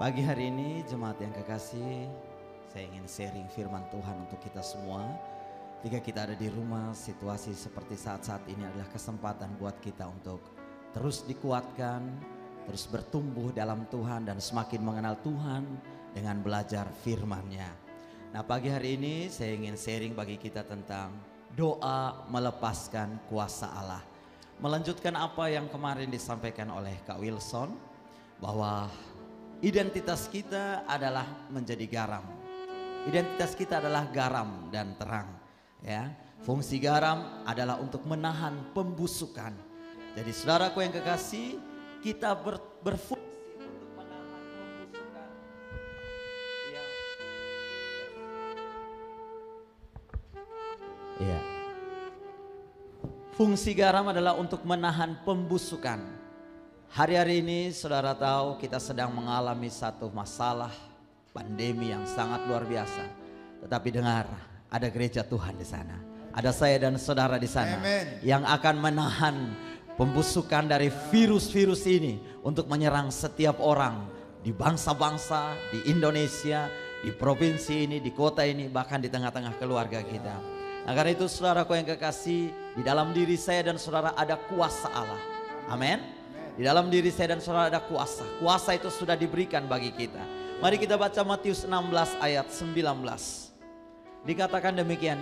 Pagi hari ini jemaat yang kekasih, saya ingin sharing firman Tuhan untuk kita semua. Jika kita ada di rumah, situasi seperti saat-saat ini adalah kesempatan buat kita untuk terus dikuatkan, terus bertumbuh dalam Tuhan dan semakin mengenal Tuhan dengan belajar firman-Nya. Nah, pagi hari ini saya ingin sharing bagi kita tentang doa melepaskan kuasa Allah. Melanjutkan apa yang kemarin disampaikan oleh Kak Wilson, bahwa identitas kita adalah menjadi garam. Identitas kita adalah garam dan terang. Ya, fungsi garam adalah untuk menahan pembusukan. Jadi saudaraku yang kekasih, kita berfungsi untuk menahan pembusukan. Ya. Fungsi garam adalah untuk menahan pembusukan. Hari-hari ini saudara tahu kita sedang mengalami satu masalah pandemi yang sangat luar biasa. Tetapi dengar, ada gereja Tuhan di sana. Ada saya dan saudara di sana. Amen. Yang akan menahan pembusukan dari virus-virus ini untuk menyerang setiap orang di bangsa-bangsa, di Indonesia, di provinsi ini, di kota ini, bahkan di tengah-tengah keluarga kita. Nah, karena itu saudaraku yang kekasih, di dalam diri saya dan saudara ada kuasa Allah. Amin. Di dalam diri saya dan saudara ada kuasa. Kuasa itu sudah diberikan bagi kita. Mari kita baca Matius 16 ayat 19. Dikatakan demikian,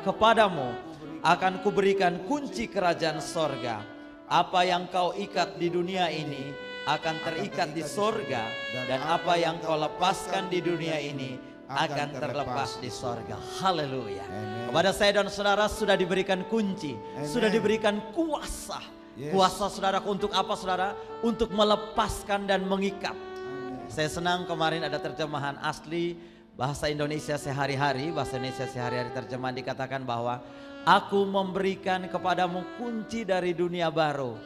kepadamu akan kuberikan kunci kerajaan sorga. Apa yang kau ikat di dunia ini akan terikat di sorga, dan apa yang kau lepaskan di dunia ini akan terlepas di sorga. Haleluya. Kepada saya dan saudara sudah diberikan kunci, sudah diberikan kuasa. Kuasa saudara untuk apa saudara? Untuk melepaskan dan mengikat. Saya senang kemarin ada terjemahan asli bahasa Indonesia sehari-hari. Bahasa Indonesia sehari-hari terjemahan dikatakan bahwa aku memberikan kepadamu kunci dari dunia baru.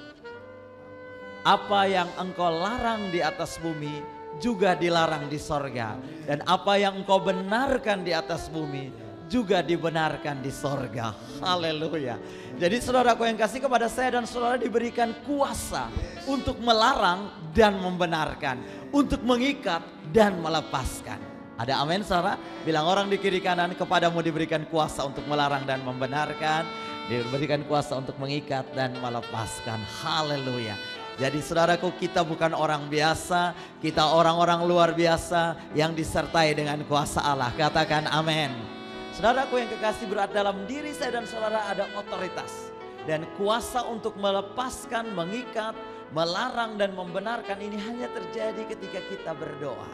Apa yang engkau larang di atas bumi juga dilarang di sorga. Dan apa yang engkau benarkan di atas bumi juga dibenarkan di sorga. Haleluya. Jadi saudaraku yang kasih, kepada saya dan saudara diberikan kuasa untuk melarang dan membenarkan, untuk mengikat dan melepaskan. Ada amin saudara? Bilang orang di kiri kanan, kepadamu diberikan kuasa untuk melarang dan membenarkan, diberikan kuasa untuk mengikat dan melepaskan. Haleluya. Jadi saudaraku, kita bukan orang biasa, kita orang-orang luar biasa yang disertai dengan kuasa Allah. Katakan amin. Saudaraku yang kekasih, berada dalam diri saya dan saudara ada otoritas dan kuasa untuk melepaskan, mengikat, melarang dan membenarkan. Ini hanya terjadi ketika kita berdoa.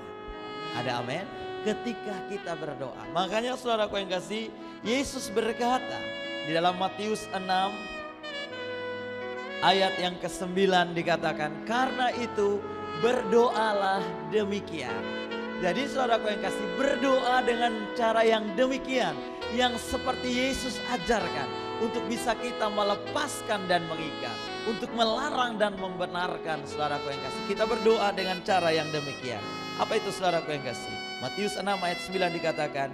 Ada amin? Ketika kita berdoa. Makanya saudaraku yang kasih, Yesus berkata di dalam Matius 6 ayat yang ke-9 dikatakan, karena itu berdoalah demikian. Jadi saudaraku yang kasih, berdoa dengan cara yang demikian, yang seperti Yesus ajarkan, untuk bisa kita melepaskan dan mengikat, untuk melarang dan membenarkan. Saudaraku yang kasih, kita berdoa dengan cara yang demikian. Apa itu saudaraku yang kasih? Matius 6 ayat 9 dikatakan,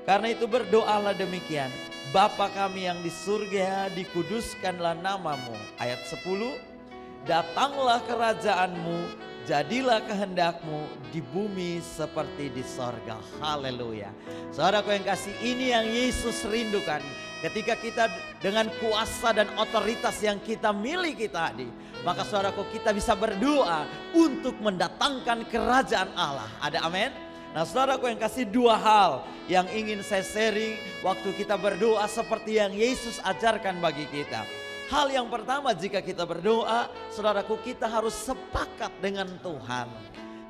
karena itu berdoalah demikian, Bapa kami yang di surga, dikuduskanlah namamu. Ayat 10, datanglah kerajaanmu, jadilah kehendakmu di bumi seperti di sorga. Haleluya. Saudaraku yang kasih, ini yang Yesus rindukan. Ketika kita dengan kuasa dan otoritas yang kita miliki tadi, maka saudaraku kita bisa berdoa untuk mendatangkan kerajaan Allah. Ada amin? Nah saudaraku yang kasih, dua hal yang ingin saya sharing waktu kita berdoa seperti yang Yesus ajarkan bagi kita. Hal yang pertama, jika kita berdoa, saudaraku, kita harus sepakat dengan Tuhan.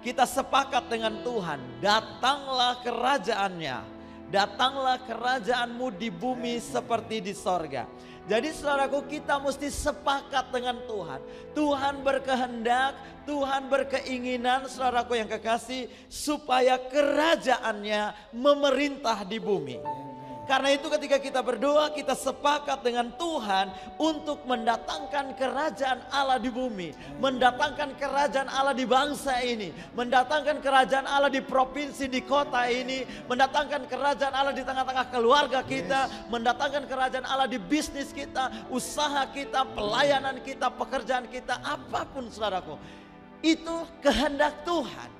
Kita sepakat dengan Tuhan, datanglah kerajaannya, datanglah kerajaanmu di bumi seperti di sorga. Jadi saudaraku, kita mesti sepakat dengan Tuhan. Tuhan berkehendak, Tuhan berkeinginan, saudaraku yang kekasih, supaya kerajaannya memerintah di bumi. Karena itu ketika kita berdoa, kita sepakat dengan Tuhan untuk mendatangkan kerajaan Allah di bumi, mendatangkan kerajaan Allah di bangsa ini, mendatangkan kerajaan Allah di provinsi, di kota ini, mendatangkan kerajaan Allah di tengah-tengah keluarga kita, mendatangkan kerajaan Allah di bisnis kita, usaha kita, pelayanan kita, pekerjaan kita, apapun saudaraku. Itu kehendak Tuhan.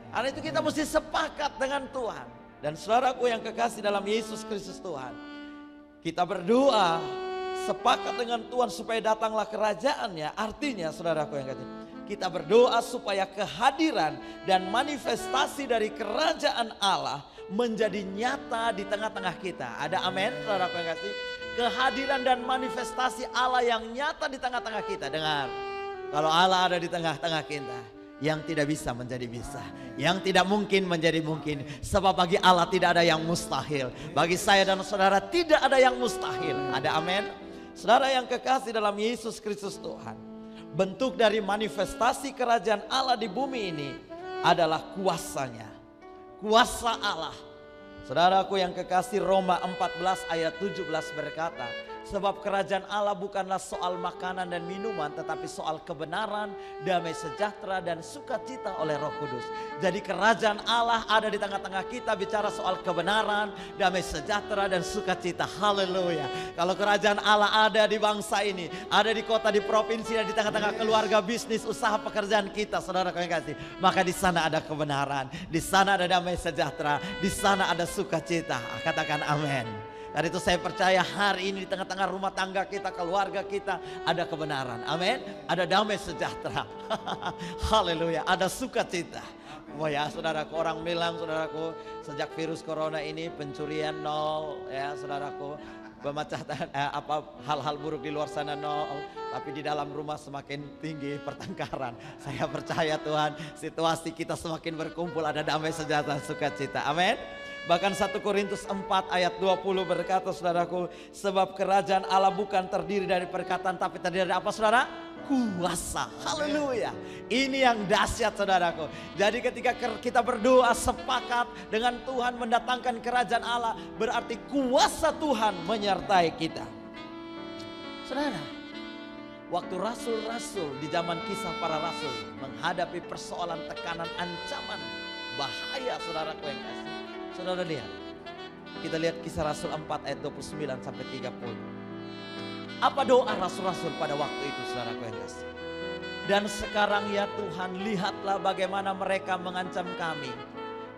Karena itu kita mesti sepakat dengan Tuhan. Dan saudaraku yang kekasih dalam Yesus Kristus Tuhan, kita berdoa sepakat dengan Tuhan supaya datanglah kerajaannya. Artinya saudaraku yang kekasih, kita berdoa supaya kehadiran dan manifestasi dari kerajaan Allah menjadi nyata di tengah-tengah kita. Ada amin saudaraku yang kekasih? Kehadiran dan manifestasi Allah yang nyata di tengah-tengah kita. Dengar, kalau Allah ada di tengah-tengah kita, yang tidak bisa menjadi bisa, yang tidak mungkin menjadi mungkin. Sebab bagi Allah tidak ada yang mustahil. Bagi saya dan saudara tidak ada yang mustahil. Ada amin? Saudara yang kekasih dalam Yesus Kristus Tuhan, bentuk dari manifestasi kerajaan Allah di bumi ini adalah kuasanya. Kuasa Allah. Saudaraku yang kekasih, Roma 14 ayat 17 berkata, sebab kerajaan Allah bukanlah soal makanan dan minuman, tetapi soal kebenaran, damai sejahtera dan sukacita oleh Roh Kudus. Jadi kerajaan Allah ada di tengah-tengah kita, bicara soal kebenaran, damai sejahtera dan sukacita. Haleluya. Kalau kerajaan Allah ada di bangsa ini, ada di kota, di provinsi, dan di tengah-tengah keluarga, bisnis, usaha, pekerjaan kita, saudara yang kasih, maka di sana ada kebenaran, di sana ada damai sejahtera, di sana ada sukacita. Katakan amin. Karena itu saya percaya hari ini di tengah-tengah rumah tangga kita, keluarga kita ada kebenaran. Amin. Ada damai sejahtera. Haleluya. Ada sukacita. Oh ya saudaraku, orang bilang saudaraku, sejak virus corona ini pencurian nol ya saudaraku. Pemecatan hal-hal buruk di luar sana nol, tapi di dalam rumah semakin tinggi pertengkaran. Saya percaya Tuhan, situasi kita semakin berkumpul, ada damai sejahtera, sukacita. Amin. Bahkan 1 Korintus 4 ayat 20 berkata saudaraku, sebab kerajaan Allah bukan terdiri dari perkataan, tapi terdiri dari apa saudara? Kuasa. Haleluya. Ini yang dahsyat saudaraku. Jadi ketika kita berdoa sepakat dengan Tuhan mendatangkan kerajaan Allah, berarti kuasa Tuhan menyertai kita. Saudara, waktu rasul-rasul di zaman kisah para rasul menghadapi persoalan, tekanan, ancaman, bahaya saudaraku yang kasih. Saudara lihat, kita lihat kisah Rasul 4 ayat 29 sampai 30. Apa doa rasul-rasul pada waktu itu saudaraku yang kasih? Dan sekarang ya Tuhan, lihatlah bagaimana mereka mengancam kami.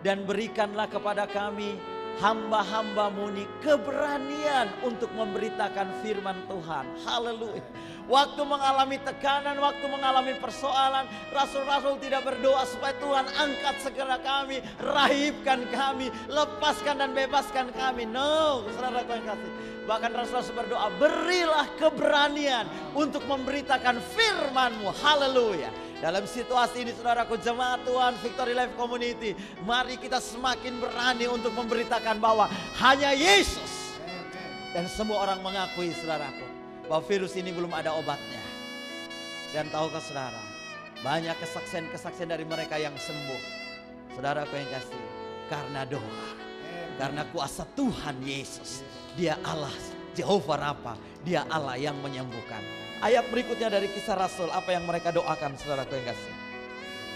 Dan berikanlah kepada kami hamba-hambamu ini keberanian untuk memberitakan firman Tuhan. Haleluya. Waktu mengalami tekanan, waktu mengalami persoalan, rasul-rasul tidak berdoa supaya Tuhan angkat segera kami, rahibkan kami, lepaskan dan bebaskan kami. No, saudaraku yang kasih. Bahkan rasul-rasul berdoa, berilah keberanian untuk memberitakan firman-Mu. Haleluya. Dalam situasi ini saudaraku, jemaat Tuhan Victory Life Community, mari kita semakin berani untuk memberitakan bahwa hanya Yesus. Dan semua orang mengakui saudaraku, bahwa virus ini belum ada obatnya. Dan tahukah saudara, banyak kesaksian-kesaksian dari mereka yang sembuh. Saudaraku yang kasih, karena doa, karena kuasa Tuhan Yesus. Dia Allah, Jehovah Rafa, Dia Allah yang menyembuhkan. Ayat berikutnya dari kisah Rasul, apa yang mereka doakan saudaraku yang kasih?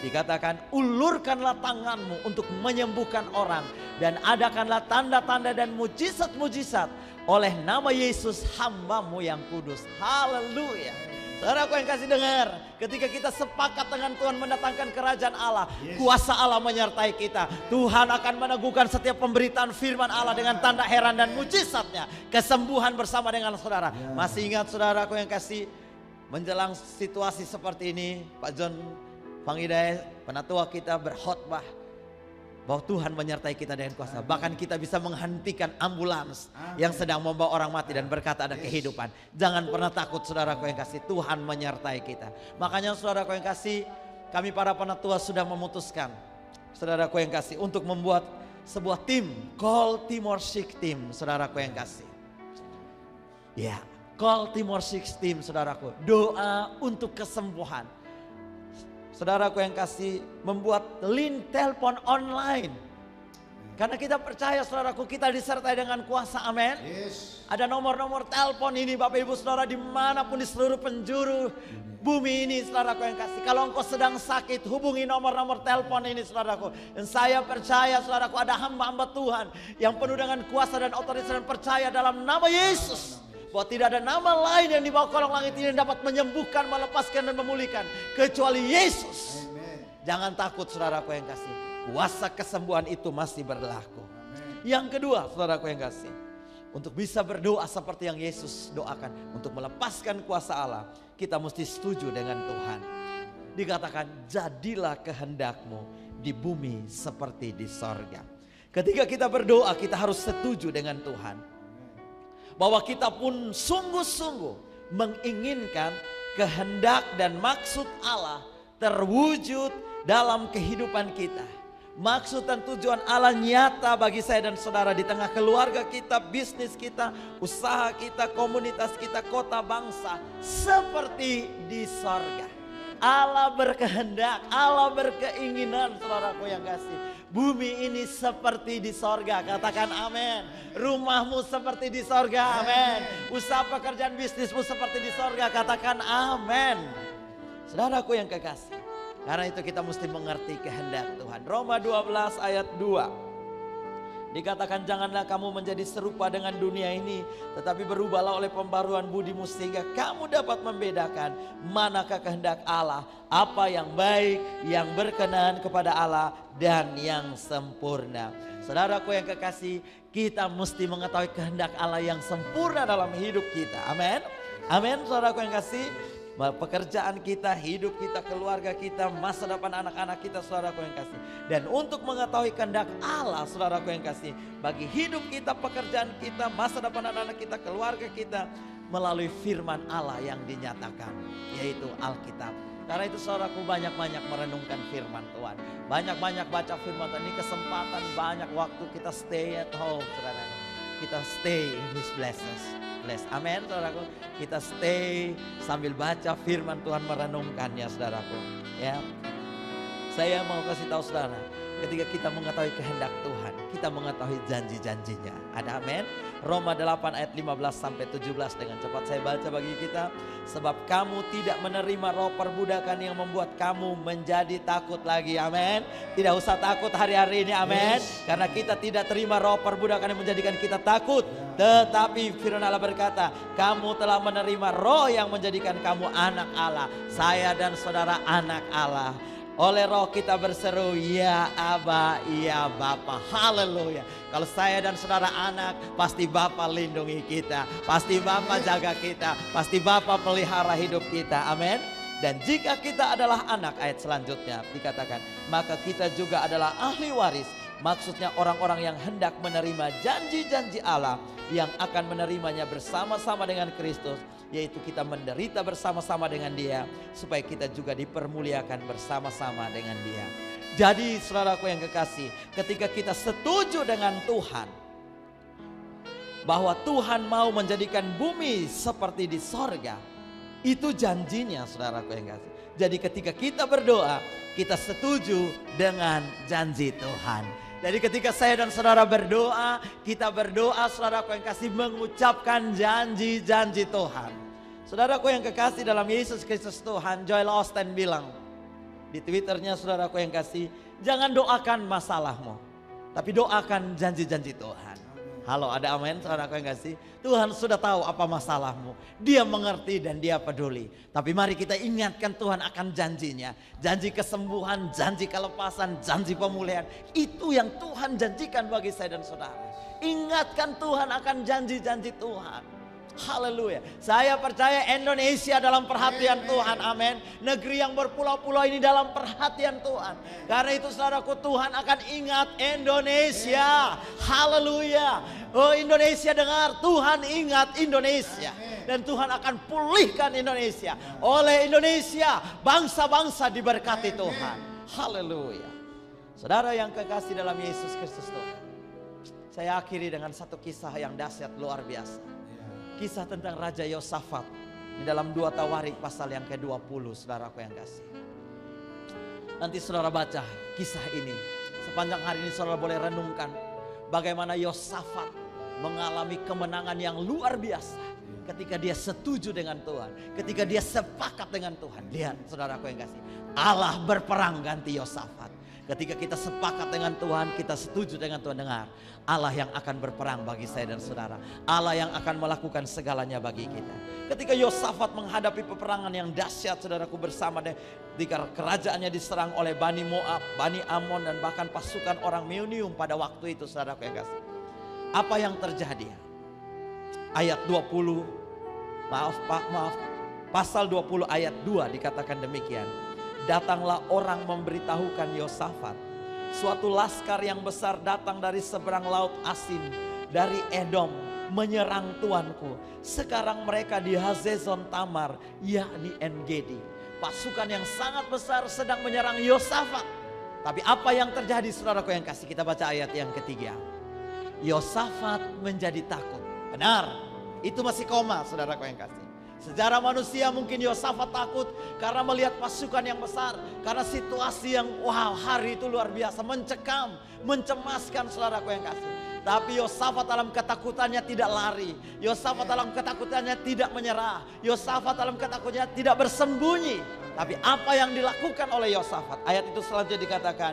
Dikatakan, ulurkanlah tanganmu untuk menyembuhkan orang, dan adakanlah tanda-tanda dan mujizat-mujizat oleh nama Yesus hamba-Mu yang kudus. Haleluya. Saudaraku yang kasih dengar, ketika kita sepakat dengan Tuhan mendatangkan kerajaan Allah, kuasa Allah menyertai kita. Tuhan akan meneguhkan setiap pemberitaan firman Allah dengan tanda heran dan mujizatnya. Kesembuhan bersama dengan saudara. Masih ingat saudaraku yang kasih, menjelang situasi seperti ini, Pak John Panghidayat, penatua kita berkhotbah bahwa Tuhan menyertai kita dengan kuasa. Bahkan kita bisa menghentikan ambulans yang sedang membawa orang mati dan berkata ada kehidupan. Jangan pernah takut saudaraku yang kasih, Tuhan menyertai kita. Makanya saudaraku yang kasih, kami para penatua sudah memutuskan, saudaraku yang kasih, untuk membuat sebuah tim, Call Timor Six Team, saudaraku yang kasih. Ya, Call Timor Six Team saudaraku, doa untuk kesembuhan. Saudaraku yang kasih, membuat link telepon online. Karena kita percaya saudaraku, kita disertai dengan kuasa, amin. Ada nomor-nomor telepon ini Bapak Ibu Saudara, dimanapun di seluruh penjuru bumi ini saudaraku yang kasih. Kalau engkau sedang sakit, hubungi nomor-nomor telepon ini saudaraku. Dan saya percaya saudaraku, ada hamba-hamba Tuhan yang penuh dengan kuasa dan otoritas dan percaya dalam nama Yesus. Bahwa tidak ada nama lain yang di bawah kolong langit ini yang dapat menyembuhkan, melepaskan dan memulihkan kecuali Yesus. Amen. Jangan takut saudaraku yang kasih. kuasa kesembuhan itu masih berlaku. Yang kedua, saudaraku yang kasih, untuk bisa berdoa seperti yang Yesus doakan, untuk melepaskan kuasa Allah, kita mesti setuju dengan Tuhan. Dikatakan, jadilah kehendakmu di bumi seperti di sorga. Ketika kita berdoa, kita harus setuju dengan Tuhan, bahwa kita pun sungguh-sungguh menginginkan kehendak dan maksud Allah terwujud dalam kehidupan kita. Maksud dan tujuan Allah nyata bagi saya dan saudara di tengah keluarga kita, bisnis kita, usaha kita, komunitas kita, kota, bangsa, seperti di sorga. Allah berkehendak, Allah berkeinginan, saudaraku yang kasih, bumi ini seperti di sorga. Katakan amin. Rumahmu seperti di sorga, amin. Usaha pekerjaan bisnismu seperti di sorga, katakan amin. Saudaraku yang kekasih, karena itu kita mesti mengerti kehendak Tuhan. Roma 12 ayat 2. Dikatakan, janganlah kamu menjadi serupa dengan dunia ini, tetapi berubahlah oleh pembaruan budimu sehingga kamu dapat membedakan manakah kehendak Allah, apa yang baik, yang berkenan kepada Allah, dan yang sempurna. Saudaraku yang kekasih, kita mesti mengetahui kehendak Allah yang sempurna dalam hidup kita. Amin. Amin, saudaraku yang kasih. Pekerjaan kita, hidup kita, keluarga kita, masa depan anak-anak kita, saudaraku yang kasih. Dan untuk mengetahui kehendak Allah, saudaraku yang kasih, bagi hidup kita, pekerjaan kita, masa depan anak-anak kita, keluarga kita, melalui firman Allah yang dinyatakan, yaitu Alkitab. Karena itu saudaraku, banyak-banyak merenungkan firman Tuhan, banyak-banyak baca firman Tuhan. Ini kesempatan banyak waktu kita stay at home, saudara. Kita stay in His blessings. Amin, saudaraku. Kita stay sambil baca firman Tuhan, merenungkannya, saudaraku. Ya, saya mau kasih tahu saudara, ketika kita mengetahui kehendak Tuhan, kita mengetahui janji-janjinya. Ada amin. Roma 8 ayat 15 sampai 17, dengan cepat saya baca bagi kita. Sebab kamu tidak menerima roh perbudakan yang membuat kamu menjadi takut lagi. Amin. Tidak usah takut hari-hari ini. Amin. Karena kita tidak terima roh perbudakan yang menjadikan kita takut. Tetapi firman Allah berkata, kamu telah menerima roh yang menjadikan kamu anak Allah. Saya dan saudara anak Allah. Oleh roh kita berseru, ya Aba, ya Bapa. Haleluya. Kalau saya dan saudara anak, pasti Bapa lindungi kita, pasti Bapa jaga kita, pasti Bapa pelihara hidup kita. Amin. Dan jika kita adalah anak, ayat selanjutnya dikatakan, maka kita juga adalah ahli waris. Maksudnya orang-orang yang hendak menerima janji-janji Allah, yang akan menerimanya bersama-sama dengan Kristus, yaitu kita menderita bersama-sama dengan Dia, supaya kita juga dipermuliakan bersama-sama dengan Dia. Jadi saudaraku yang kekasih, ketika kita setuju dengan Tuhan, bahwa Tuhan mau menjadikan bumi seperti di sorga, itu janjinya, saudaraku yang kasih. Jadi ketika kita berdoa, kita setuju dengan janji Tuhan. Jadi ketika saya dan saudara berdoa, kita berdoa, saudaraku yang kasih, mengucapkan janji-janji Tuhan. Saudaraku yang kekasih dalam Yesus Kristus Tuhan, Joel Osteen bilang di Twitternya, saudaraku yang kasih, jangan doakan masalahmu, tapi doakan janji-janji Tuhan. Halo, ada amin, saudaraku yang kasih. Tuhan sudah tahu apa masalahmu, Dia mengerti dan Dia peduli. Tapi mari kita ingatkan Tuhan akan janjinya. Janji kesembuhan, janji kelepasan, janji pemulihan. Itu yang Tuhan janjikan bagi saya dan saudara. Ingatkan Tuhan akan janji-janji Tuhan. Haleluya. Saya percaya Indonesia dalam perhatian Tuhan. Amin. Negeri yang berpulau-pulau ini dalam perhatian Tuhan. Karena itu saudaraku, Tuhan akan ingat Indonesia. Haleluya. Oh Indonesia, dengar, Tuhan ingat Indonesia. Dan Tuhan akan pulihkan Indonesia. Oleh Indonesia, bangsa-bangsa diberkati Tuhan. Haleluya. Saudara yang kekasih dalam Yesus Kristus Tuhan, saya akhiri dengan satu kisah yang dahsyat luar biasa. Kisah tentang Raja Yosafat di dalam 2 Tawarik pasal yang ke-20, saudaraku yang kasih. Nanti saudara baca kisah ini. Sepanjang hari ini saudara boleh renungkan bagaimana Yosafat mengalami kemenangan yang luar biasa ketika dia setuju dengan Tuhan, ketika dia sepakat dengan Tuhan. Lihat saudaraku yang kasih, Allah berperang ganti Yosafat. Ketika kita sepakat dengan Tuhan, kita setuju dengan Tuhan, dengar, Allah yang akan berperang bagi saya dan saudara. Allah yang akan melakukan segalanya bagi kita. Ketika Yosafat menghadapi peperangan yang dahsyat, saudaraku, bersama ketika kerajaannya diserang oleh Bani Moab, Bani Amon, dan bahkan pasukan orang Meunium pada waktu itu, saudaraku yang kasih. Apa yang terjadi? Ayat 20, pasal 20 ayat 2 dikatakan demikian. Datanglah orang memberitahukan Yosafat, suatu laskar yang besar datang dari seberang laut Asin, dari Edom, menyerang tuanku. Sekarang mereka di Hazezon Tamar, yakni En-Gedi. Pasukan yang sangat besar sedang menyerang Yosafat. Tapi apa yang terjadi, saudaraku yang kasih? Kita baca ayat yang ketiga. Yosafat menjadi takut. Benar, itu masih koma, saudaraku yang kasih. Secara manusia mungkin Yosafat takut karena melihat pasukan yang besar, karena situasi yang hari itu luar biasa, mencekam, mencemaskan, saudaraku yang kasih. Tapi Yosafat dalam ketakutannya tidak lari. Yosafat dalam ketakutannya tidak menyerah. Yosafat dalam ketakutannya tidak bersembunyi. Tapi apa yang dilakukan oleh Yosafat? Ayat itu selanjutnya dikatakan,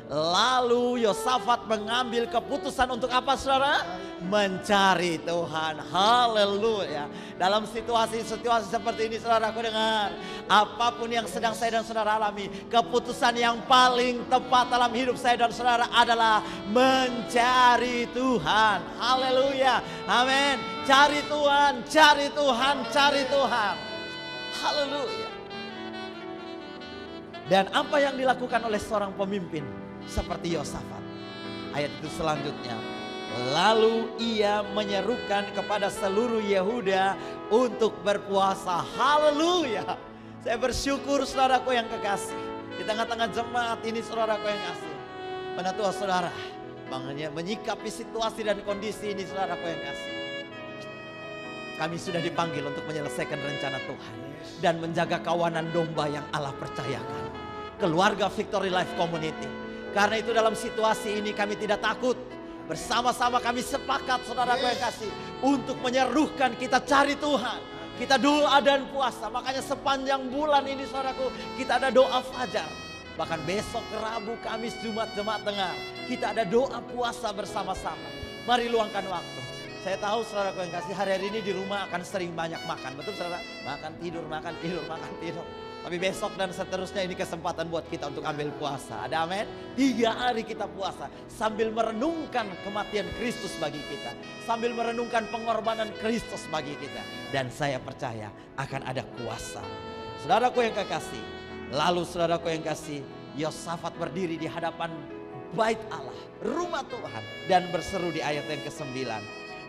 lalu Yosafat mengambil keputusan untuk apa, saudara? Mencari Tuhan. Haleluya. Dalam situasi-situasi seperti ini, saudaraku, dengar, apapun yang sedang saya dan saudara alami, keputusan yang paling tepat dalam hidup saya dan saudara adalah mencari Tuhan. Haleluya. Amin. Cari Tuhan, cari Tuhan, cari Tuhan. Haleluya. Dan apa yang dilakukan oleh seorang pemimpin seperti Yosafat? Ayat itu selanjutnya. Lalu ia menyerukan kepada seluruh Yehuda untuk berpuasa. Haleluya. Saya bersyukur, saudaraku yang kekasih, di tengah-tengah jemaat ini, saudaraku yang kasih, penatua saudara menyikapi situasi dan kondisi ini, saudaraku yang kasih. Kami sudah dipanggil untuk menyelesaikan rencana Tuhan dan menjaga kawanan domba yang Allah percayakan. Keluarga Victory Life Community. Karena itu dalam situasi ini kami tidak takut. Bersama-sama kami sepakat, saudaraku yang kasih, untuk menyerukan kita cari Tuhan. Kita doa dan puasa. Makanya sepanjang bulan ini, saudaraku, kita ada doa fajar. Bahkan besok, Rabu, Kamis, Jumat, jemaat dengar, kita ada doa puasa bersama-sama. Mari luangkan waktu. Saya tahu, saudaraku yang kasih, hari-hari ini di rumah akan sering banyak makan. Betul, saudara? Makan, tidur, makan, tidur, makan, tidur. Tapi besok dan seterusnya ini kesempatan buat kita untuk ambil puasa. Ada amin? 3 hari kita puasa sambil merenungkan kematian Kristus bagi kita. Sambil merenungkan pengorbanan Kristus bagi kita. Dan saya percaya akan ada kuasa. Saudaraku yang kekasih. Lalu saudaraku yang kasih, Yosafat berdiri di hadapan bait Allah, rumah Tuhan, dan berseru di ayat yang ke-9.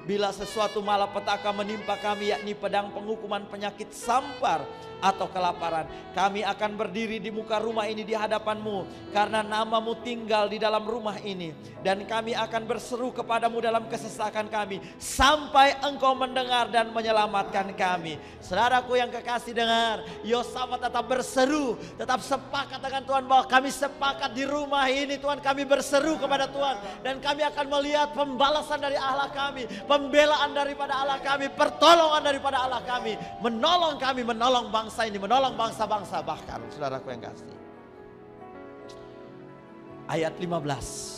Bila sesuatu malapetaka menimpa kami, yakni pedang, penghukuman, penyakit, sampar, atau kelaparan, kami akan berdiri di muka rumah ini di hadapanmu, karena namamu tinggal di dalam rumah ini. Dan kami akan berseru kepadamu dalam kesesakan kami, sampai engkau mendengar dan menyelamatkan kami. Saudaraku yang kekasih, dengar, Yosafat tetap berseru, tetap sepakat dengan Tuhan, bahwa kami sepakat di rumah ini, Tuhan, kami berseru kepada Tuhan. Dan kami akan melihat pembalasan dari Allah kami, pembelaan daripada Allah kami, pertolongan daripada Allah kami, menolong kami, menolong bangsa ini, menolong bangsa-bangsa bahkan. Saudaraku yang kasih, ayat 15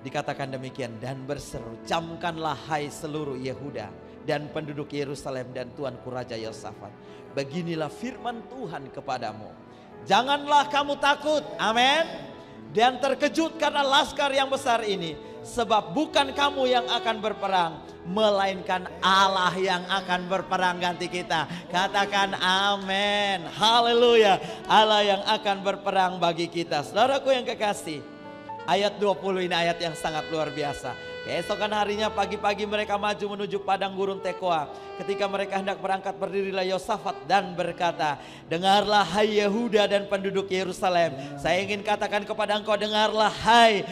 dikatakan demikian, dan berseru, camkanlah hai seluruh Yehuda dan penduduk Yerusalem dan tuanku Raja Yosafat, beginilah firman Tuhan kepadamu, janganlah kamu takut, amin, dan terkejut karena laskar yang besar ini, sebab bukan kamu yang akan berperang, melainkan Allah yang akan berperang ganti kita. Katakan amin. Haleluya. Allah yang akan berperang bagi kita. Saudaraku yang kekasih, ayat 20 ini ayat yang sangat luar biasa. Keesokan harinya pagi-pagi mereka maju menuju padang gurun Tekoa. Ketika mereka hendak berangkat, berdirilah Yosafat dan berkata, dengarlah hai Yehuda dan penduduk Yerusalem. Saya ingin katakan kepada engkau, dengarlah hai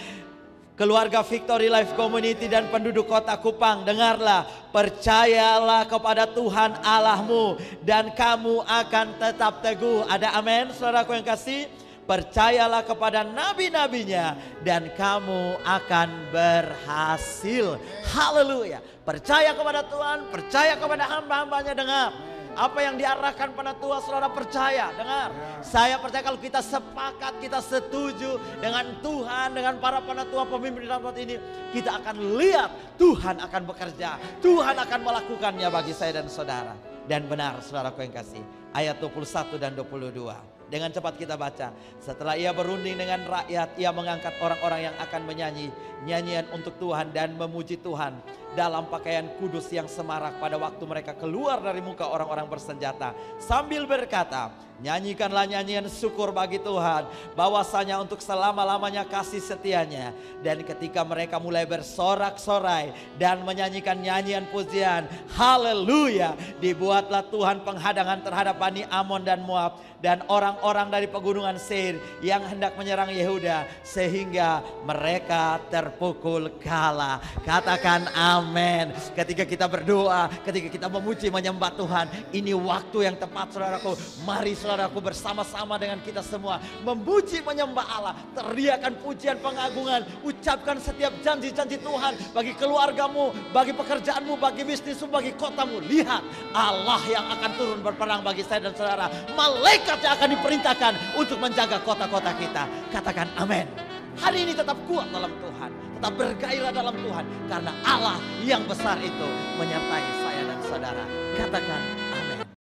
keluarga Victory Life Community dan penduduk kota Kupang, dengarlah, percayalah kepada Tuhan Allahmu dan kamu akan tetap teguh. Ada amin, saudaraku yang kasih? Percayalah kepada nabi-nabinya dan kamu akan berhasil. Haleluya. Percaya kepada Tuhan, percaya kepada hamba-hambanya, dengar. Apa yang diarahkan pada Tuhan, saudara percaya. Dengar, saya percaya kalau kita sepakat, kita setuju dengan Tuhan, dengan para penatua pemimpin di tempat ini, kita akan lihat Tuhan akan bekerja, Tuhan akan melakukannya bagi saya dan saudara. Dan benar saudaraku yang kasih, ayat 21 dan 22. Dengan cepat kita baca. Setelah ia berunding dengan rakyat, ia mengangkat orang-orang yang akan menyanyi nyanyian untuk Tuhan dan memuji Tuhan dalam pakaian kudus yang semarak pada waktu mereka keluar dari muka orang-orang bersenjata, sambil berkata, nyanyikanlah nyanyian syukur bagi Tuhan, bahwasanya untuk selama-lamanya kasih setianya. Dan ketika mereka mulai bersorak-sorai dan menyanyikan nyanyian pujian, haleluya, dibuatlah Tuhan penghadangan terhadap Bani Amon dan Moab dan orang-orang dari pegunungan Seir yang hendak menyerang Yehuda, sehingga mereka terpukul kalah. Katakan amin. Ketika kita berdoa, ketika kita memuji menyembah Tuhan, ini waktu yang tepat saudaraku. Mari saudaraku bersama-sama dengan kita semua memuji menyembah Allah, teriakan pujian pengagungan, ucapkan setiap janji-janji Tuhan bagi keluargamu, bagi pekerjaanmu, bagi bisnismu, bagi kotamu. Lihat Allah yang akan turun berperang bagi saya dan saudara. Malaikat yang akan diperintahkan untuk menjaga kota-kota kita. Katakan amin. Hari ini tetap kuat dalam Tuhan, tetap bergairah dalam Tuhan, karena Allah yang besar itu menyertai saya dan saudara. Katakan